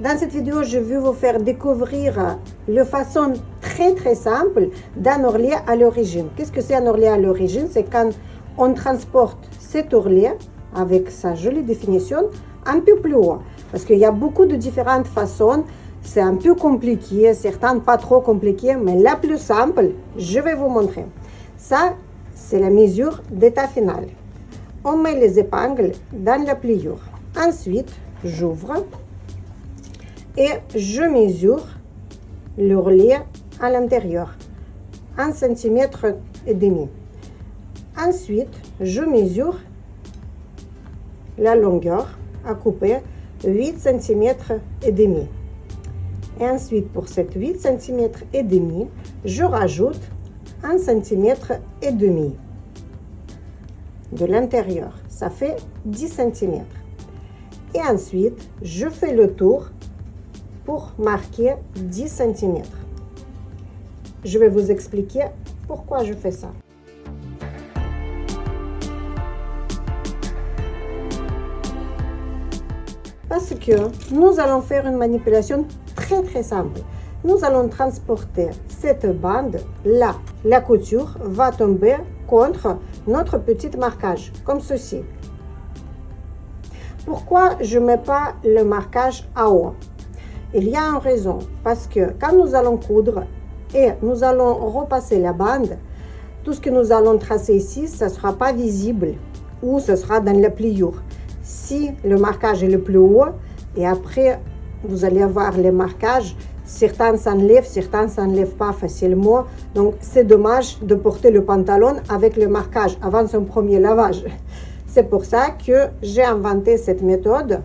Dans cette vidéo, je vais vous faire découvrir la façon très simple d'un ourlet à l'origine. Qu'est-ce que c'est un ourlet à l'origine? C'est quand on transporte cet ourlet avec sa jolie définition un peu plus haut. Parce qu'il y a beaucoup de différentes façons. C'est un peu compliqué, certaines pas trop compliquées, mais la plus simple, je vais vous montrer. Ça, c'est la mesure d'état final. On met les épingles dans la pliure. Ensuite, j'ouvre et je mesure l'ourlet à l'intérieur, 1,5 cm. Ensuite, je mesure la longueur à couper, 8,5 cm. Et ensuite, pour cette 8,5 cm, je rajoute 1,5 cm de l'intérieur. Ça fait 10 cm. Et ensuite, je fais le tour pour marquer 10 cm. Je vais vous expliquer pourquoi je fais ça. Parce que nous allons faire une manipulation très simple. Nous allons transporter cette bande là. La couture va tomber contre notre petit marquage, comme ceci. Pourquoi je ne mets pas le marquage à haut? Il y a une raison, parce que quand nous allons coudre et nous allons repasser la bande, tout ce que nous allons tracer ici, ça ne sera pas visible ou ce sera dans la pliure. Si le marquage est le plus haut et après vous allez avoir les marquages, certains s'enlèvent pas facilement, donc c'est dommage de porter le pantalon avec le marquage avant son premier lavage. C'est pour ça que j'ai inventé cette méthode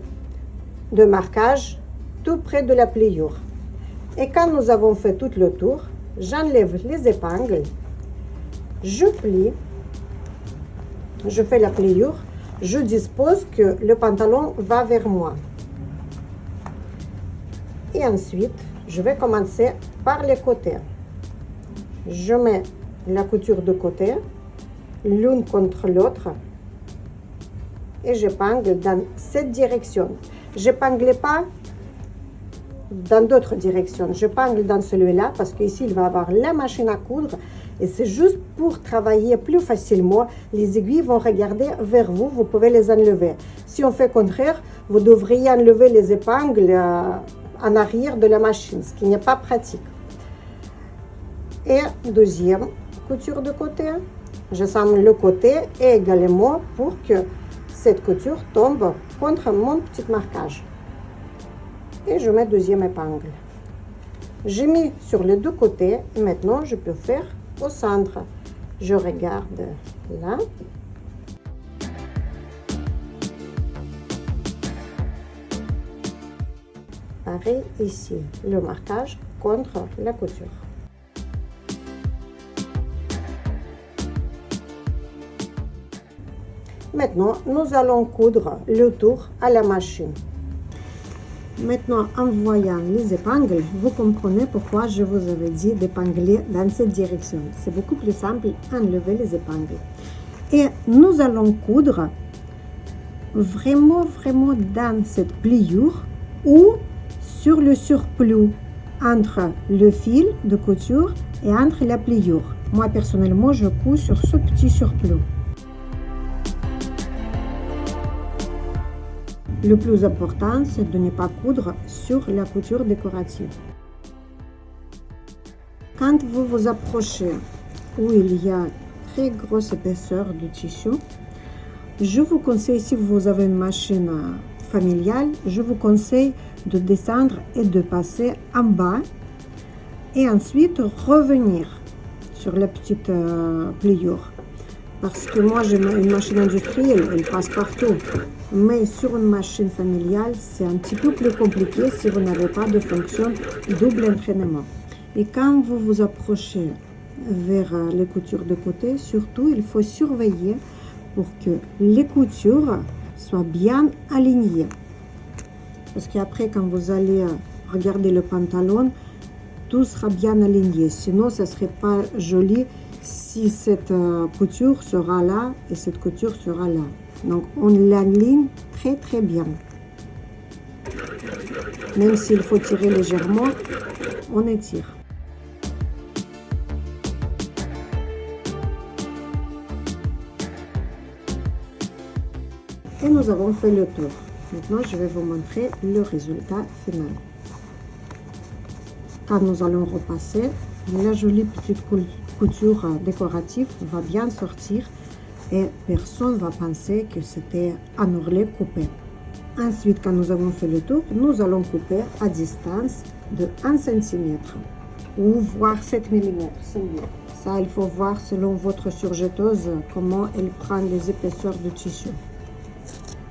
de marquage tout près de la pliure. Et quand nous avons fait tout le tour, j'enlève les épingles, je plie, je fais la pliure, je dispose que le pantalon va vers moi. Et ensuite, je vais commencer par les côtés. Je mets la couture de côté, l'une contre l'autre, et j'épingle dans cette direction. J'épingle pas dans d'autres directions. J'épingle dans celui-là parce qu'ici, il va avoir la machine à coudre et c'est juste pour travailler plus facilement. Les aiguilles vont regarder vers vous, vous pouvez les enlever. Si on fait contraire, vous devriez enlever les épingles en arrière de la machine, ce qui n'est pas pratique. Et deuxième couture de côté, j'assemble le côté et également pour que cette couture tombe contre mon petit marquage. Et je mets deuxième épingle. J'ai mis sur les deux côtés et maintenant je peux faire au centre. Je regarde là. Pareil ici, le marquage contre la couture. Maintenant, nous allons coudre le tour à la machine. Maintenant, en voyant les épingles, vous comprenez pourquoi je vous avais dit d'épingler dans cette direction. C'est beaucoup plus simple d'enlever les épingles. Et nous allons coudre vraiment dans cette pliure ou sur le surplus entre le fil de couture et entre la pliure. Moi, personnellement, je couds sur ce petit surplus. Le plus important, c'est de ne pas coudre sur la couture décorative. Quand vous vous approchez où il y a très grosse épaisseur de tissu, je vous conseille, si vous avez une machine familiale, je vous conseille de descendre et de passer en bas et ensuite revenir sur la petite pliure. Parce que moi, j'ai une machine industrielle, elle passe partout. Mais sur une machine familiale, c'est un petit peu plus compliqué si vous n'avez pas de fonction double entraînement. Et quand vous vous approchez vers les coutures de côté, surtout, il faut surveiller pour que les coutures soient bien alignées. Parce qu'après, quand vous allez regarder le pantalon, tout sera bien aligné. Sinon, ça ne serait pas joli si cette couture sera là et cette couture sera là. Donc, on l'aligne très bien. Même s'il faut tirer légèrement, on étire. Et nous avons fait le tour. Maintenant, je vais vous montrer le résultat final. Quand nous allons repasser, la jolie petite couture décorative va bien sortir et personne ne va penser que c'était un ourlet coupé. Ensuite, quand nous avons fait le tour, nous allons couper à distance de 1 cm ou voire 7 mm. C'est mieux. Ça, il faut voir selon votre surjetteuse comment elle prend les épaisseurs du tissu.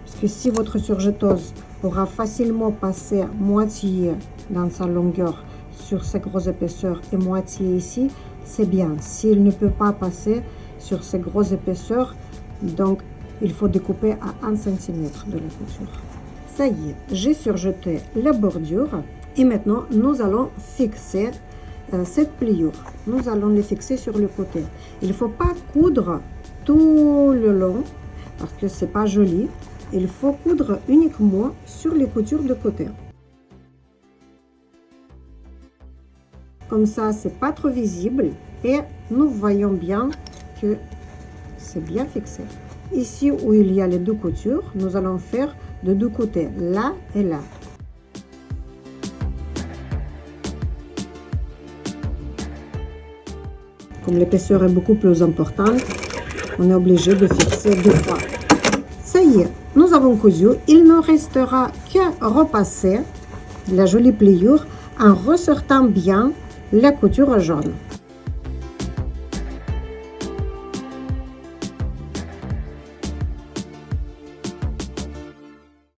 Parce que si votre surjetteuse pourra facilement passer moitié dans sa longueur sur ces grosses épaisseurs et moitié ici, c'est bien. S'il ne peut pas passer sur ces grosses épaisseurs, donc il faut découper à 1 cm de la couture. Ça y est, j'ai surjeté la bordure et maintenant nous allons fixer cette pliure. Nous allons les fixer sur le côté. Il ne faut pas coudre tout le long parce que c'est pas joli. Il faut coudre uniquement sur les coutures de côté. Comme ça, c'est pas trop visible et nous voyons bien que c'est bien fixé. Ici où il y a les deux coutures, nous allons faire de deux côtés, là et là. Comme l'épaisseur est beaucoup plus importante, on est obligé de fixer deux fois. Ça y est, nous avons cousu. Il ne restera qu'à repasser la jolie pliure en ressortant bien la couture jaune.